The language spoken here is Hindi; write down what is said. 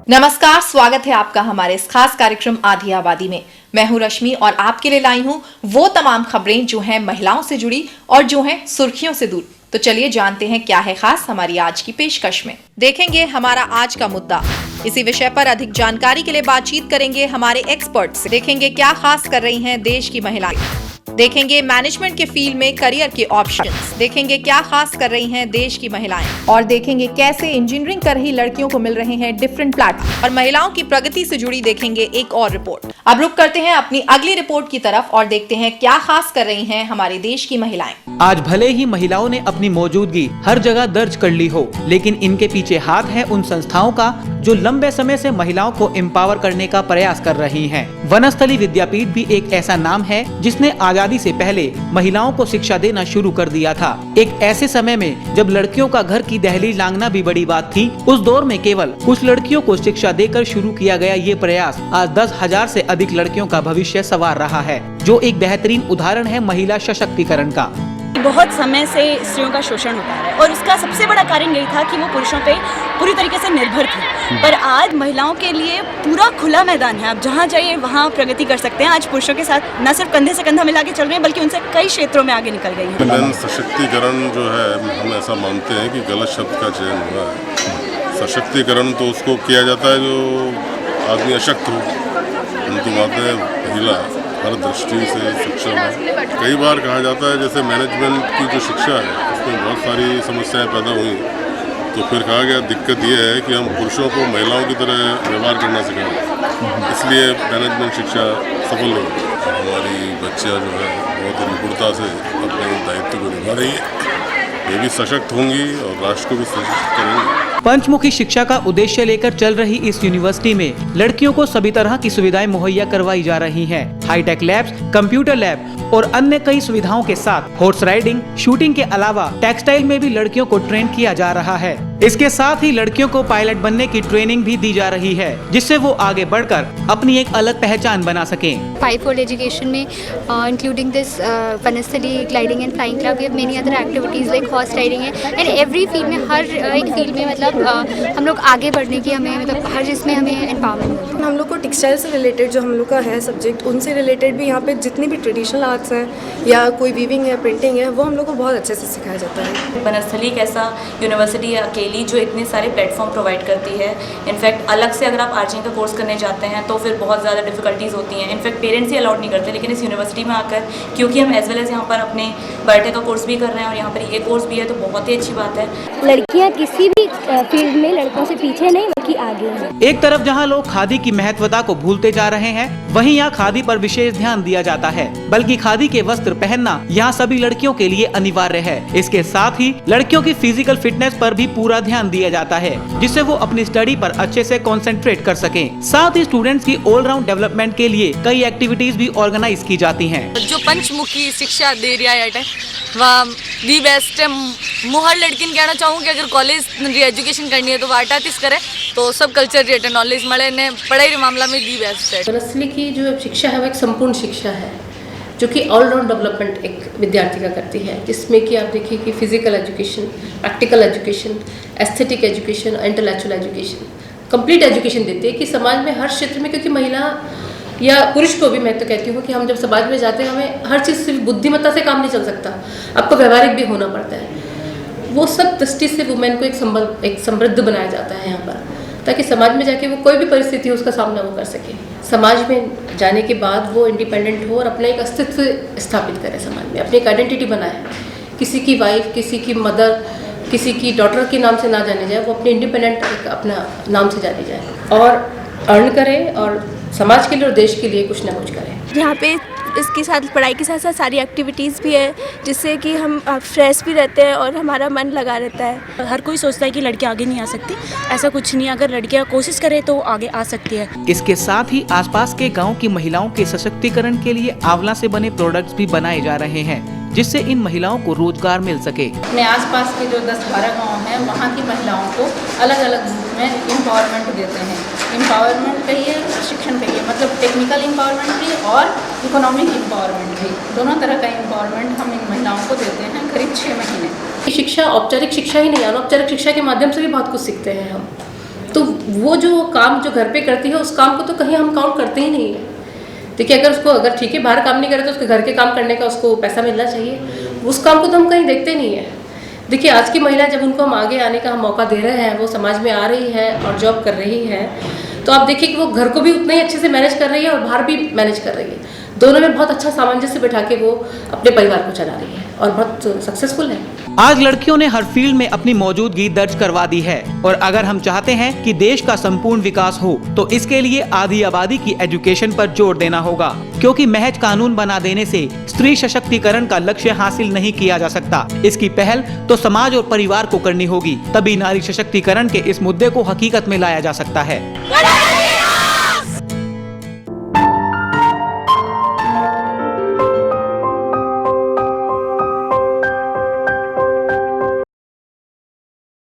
नमस्कार, स्वागत है आपका हमारे इस खास कार्यक्रम आधी आबादी में। मैं हूं रश्मि और आपके लिए लाई हूं वो तमाम खबरें जो हैं महिलाओं से जुड़ी और जो हैं सुर्खियों से दूर। तो चलिए जानते हैं क्या है खास हमारी आज की पेशकश में। देखेंगे हमारा आज का मुद्दा। इसी विषय पर अधिक जानकारी के लिए बातचीत करेंगे हमारे एक्सपर्ट से। देखेंगे क्या खास कर रही हैं देश की महिलाएं। देखेंगे मैनेजमेंट के फील्ड में करियर के ऑप्शंस। देखेंगे क्या खास कर रही हैं देश की महिलाएं और देखेंगे कैसे इंजीनियरिंग कर रही लड़कियों को मिल रहे हैं डिफरेंट प्लेटफॉर्म और महिलाओं की प्रगति से जुड़ी देखेंगे एक और रिपोर्ट। अब रुक करते हैं अपनी अगली रिपोर्ट की तरफ और देखते हैं क्या खास कर रही हैं हमारे देश की महिलाएं। आज भले ही महिलाओं ने अपनी मौजूदगी हर जगह दर्ज कर ली हो, लेकिन इनके पीछे हाथ है उन संस्थाओं का जो लंबे समय से महिलाओं को एम्पावर करने का प्रयास कर रही हैं। वनस्थली विद्यापीठ भी एक ऐसा नाम है जिसने आजादी से पहले महिलाओं को शिक्षा देना शुरू कर दिया था। एक ऐसे समय में जब लड़कियों का घर की दहलीज लांघना भी बड़ी बात थी, उस दौर में केवल कुछ लड़कियों को शिक्षा देकर शुरू किया गया ये प्रयास आज 10,000 से अधिक लड़कियों का भविष्य संवार रहा है, जो एक बेहतरीन उदाहरण है महिला सशक्तिकरण का। बहुत समय से स्त्रियों का शोषण होता है और उसका सबसे बड़ा कारण यही था कि वो पुरुषों पे पूरी तरीके से निर्भर थी। पर आज महिलाओं के लिए पूरा खुला मैदान है, आप जहाँ जाइए वहाँ प्रगति कर सकते हैं। आज पुरुषों के साथ न सिर्फ कंधे से कंधा मिला के चल रहे हैं, बल्कि उनसे कई क्षेत्रों में आगे निकल गई हैं। महिला सशक्तिकरण जो है, हम ऐसा मानते हैं कि गलत शब्द का चयन हुआ है। सशक्तिकरण तो उसको किया जाता है जो आदमी अशक्त हो, हम तो मानते हैं महिला हर दृष्टि से सक्षम है। कई बार कहा जाता है जैसे मैनेजमेंट की जो शिक्षा है उसमें बहुत सारी समस्याएं पैदा हुई, तो फिर कहा गया दिक्कत यह है कि हम पुरुषों को महिलाओं की तरह व्यवहार करना सिखाएं, इसलिए मैनेजमेंट शिक्षा सफल नहीं होती। हमारी बच्चियाँ जो है बहुत निपुणता से अपने दायित्व को निभा रही है, ये भी सशक्त होंगी और राष्ट्र को भी सशक्त करेंगी। पंचमुखी शिक्षा का उद्देश्य लेकर चल रही इस यूनिवर्सिटी में लड़कियों को सभी तरह की सुविधाएं मुहैया करवाई जा रही हैं। हाईटेक लैब्स, कंप्यूटर लैब और अन्य कई सुविधाओं के साथ हॉर्स राइडिंग, शूटिंग के अलावा टेक्सटाइल में भी लड़कियों को ट्रेन किया जा रहा है। इसके साथ ही लड़कियों को पायलट बनने की ट्रेनिंग भी दी जा रही है, जिससे वो आगे बढ़कर अपनी एक अलग पहचान बना सकें। 5-fold education में including this Vanasthali gliding and flying club, we have many other activities like horse riding है। एंड एवरी फील्ड में, हर एक फील्ड में मतलब हम लोग आगे बढ़ने की हमें मतलब हर जिसमें हमें एम्पावरमेंट मिलती है। हम लोग को टेक्सटाइल से रिलेटेड जो हम लोग का है सब्जेक्ट, उनसे रिलेटेड भी यहाँ पे जितनी भी ट्रेडिशनल आर्ट्स हैं या कोई वीविंग है, प्रिंटिंग है, वो हम लोग को बहुत अच्छे से सिखाया जाता है। वनस्थली एक ऐसा यूनिवर्सिटी है अकेली जो इतने सारे प्लेटफॉर्म प्रोवाइड करती है। इनफैक्ट अलग से अगर आप आर्चिंग का कोर्स करने जाते हैं तो फिर बहुत ज़्यादा डिफिकल्टीज़ होती हैं। इनफैक्ट पेरेंट्स ही अलाउड नहीं करते, लेकिन इस यूनिवर्सिटी में आकर क्योंकि हम एज वेल एज यहाँ पर अपने बर्थडे का कोर्स भी कर रहे हैं और यहाँ पर ये कोर्स भी है, तो बहुत ही अच्छी बात है। लड़कियाँ किसी भी फील्ड में लड़कों से पीछे नहीं बल्कि आगे हैं। एक तरफ जहां लोग खादी की महत्वता को भूलते जा रहे हैं, वहीं यहाँ खादी पर विशेष ध्यान दिया जाता है। बल्कि खादी के वस्त्र पहनना यहाँ सभी लड़कियों के लिए अनिवार्य है। इसके साथ ही लड़कियों की फिजिकल फिटनेस पर भी पूरा ध्यान दिया जाता है, जिससे वो अपनी स्टडी पर अच्छे से कंसंट्रेट कर सकें। साथ ही स्टूडेंट्स की ऑलराउंड डेवलपमेंट के लिए कई एक्टिविटीज भी ऑर्गेनाइज की जाती हैं। जो पंचमुखी शिक्षा दे रहा है वह दी बेस्ट है। मैं हर लड़की ने कहना चाहूँ कि अगर कॉलेज एजुकेशन करनी है तो वह आर्टिस्ट करे, तो सब कल्चर रिलेटेड नॉलेज मिले ने पढ़ाई के मामला में दी बेस्ट है। वनस्थली की जो शिक्षा है वो एक संपूर्ण शिक्षा है, जो कि ऑलराउंड डेवलपमेंट एक विद्यार्थी का करती है, जिसमें कि आप देखिए कि physical education, practical education, aesthetic education, intellectual education, complete education देती है कि समाज में हर क्षेत्र में, क्योंकि महिला या पुरुष को भी मैं तो कहती हूँ कि हम जब समाज में जाते हैं हमें हर चीज़ सिर्फ बुद्धिमत्ता से काम नहीं चल सकता, आपको व्यवहारिक भी होना पड़ता है। वो सब दृष्टि से वुमेन को एक समृद्ध बनाया जाता है यहाँ पर, ताकि समाज में जाके वो कोई भी परिस्थिति हो उसका सामना वो कर सके। समाज में जाने के बाद वो इंडिपेंडेंट हो और अपना एक अस्तित्व स्थापित करे, समाज में अपनी एक आइडेंटिटी बनाए। किसी की वाइफ, किसी की मदर, किसी की डॉटर के नाम से ना जाने जाए, वो अपने इंडिपेंडेंट अपना नाम से जानी जाए और अर्न करे और समाज के लिए और देश के लिए कुछ ना कुछ करें। यहाँ पे इसके साथ पढ़ाई के साथ साथ सारी एक्टिविटीज़ भी है, जिससे कि हम फ्रेश भी रहते हैं और हमारा मन लगा रहता है। हर कोई सोचता है कि लड़कियाँ आगे नहीं आ सकती, ऐसा कुछ नहीं है। अगर लड़कियाँ कोशिश करें तो आगे आ सकती है। इसके साथ ही आसपास के गांव की महिलाओं के सशक्तिकरण के लिए आंवला से बने प्रोडक्ट्स भी बनाए जा रहे हैं, जिससे इन महिलाओं को रोजगार मिल सके। अपने आसपास के जो 10-12 गाँव हैं वहाँ की महिलाओं को अलग अलग ग्रुप में एम्पावरमेंट देते हैं। एम्पावरमेंट कहिए, शिक्षण कहिए, मतलब टेक्निकल एम्पावरमेंट भी और इकोनॉमिक एम्पावरमेंट भी, दोनों तरह का एम्पावरमेंट हम इन महिलाओं को देते हैं करीब 6 महीने। शिक्षा औपचारिक शिक्षा ही नहीं, अनौपचारिक शिक्षा के माध्यम से भी बहुत कुछ सीखते हैं हम। तो वो जो काम जो घर पे करती है उस काम को तो कहीं हम काउंट करते ही नहीं है। देखिए अगर ठीक है बाहर काम नहीं करे तो उसके घर के काम करने का उसको पैसा मिलना चाहिए, उस काम को तो हम कहीं देखते नहीं है। देखिए आज की महिला जब उनको हम आगे आने का हम मौका दे रहे हैं, वो समाज में आ रही है और जॉब कर रही है, तो आप देखिए कि वो घर को भी उतना ही अच्छे से मैनेज कर रही है और बाहर भी मैनेज कर रही है। दोनों में बहुत अच्छा सामंजस्य बिठा के वो अपने परिवार को चला रही है और बहुत सक्सेसफुल है। आज लड़कियों ने हर फील्ड में अपनी मौजूदगी दर्ज करवा दी है और अगर हम चाहते हैं कि देश का संपूर्ण विकास हो तो इसके लिए आधी आबादी की एजुकेशन पर जोर देना होगा, क्योंकि महज कानून बना देने से स्त्री सशक्तिकरण का लक्ष्य हासिल नहीं किया जा सकता। इसकी पहल तो समाज और परिवार को करनी होगी, तभी नारी सशक्तिकरण के इस मुद्दे को हकीकत में लाया जा सकता है।